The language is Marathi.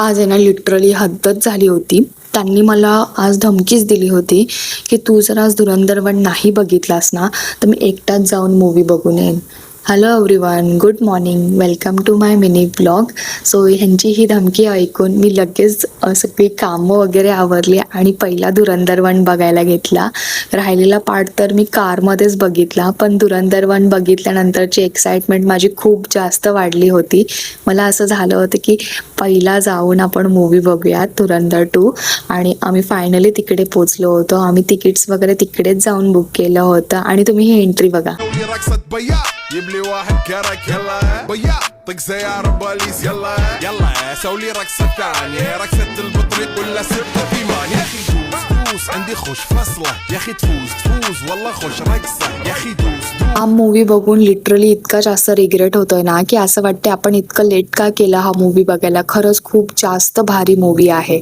आज आहे ना लिटरली हद्दच झाली होती. त्यांनी मला आज धमकीच दिली होती, की "तू जर आज धुरंधर 1 नाही बघितलास ना, तर मी एकटाच जाऊन मूव्ही बघून येईन." Hello everyone, good morning. Welcome to my mini blog. So ह्यांची ही धमकी ऐकून मी लगेच सगळी कामं वगैरे आवरली आणि पहिला धुरंधर 1 बघायला घेतला. राहिलेला पार्ट तर मी कारमध्येच बघितला, पण धुरंधर 1 बघितल्यानंतरची एक्साइटमेंट माझी खूप जास्त वाढली होती. मला असं झालं होतं, की पहिला जाऊन आपण मूव्ही बघूयात धुरंधर 2 आणि आम्ही फायनली तिकडे पोहोचलो होतो. आम्ही तिकीट्स वगैरे तिकडेच जाऊन बुक केलं होतं आणि तुम्ही ही एंट्री बघा. يبلي واحد كرك يلا بيا طق سيارة بوليس يلا يلا سوي لي رقصة ثانية رقصة البطريق ولا سبت في مان يا اخي دوس عندي خوش فصلة يا اخي تفوز والله خوش رقصة يا اخي دوس. हा मूव्ही बघून लिटरली इतका जास्त रिग्रेट होतोय ना, की असं वाटतंय आपण इतकं लेट का केलं हा मूव्ही बघायला. खरंच खूप जास्त भारी मूव्ही आहे.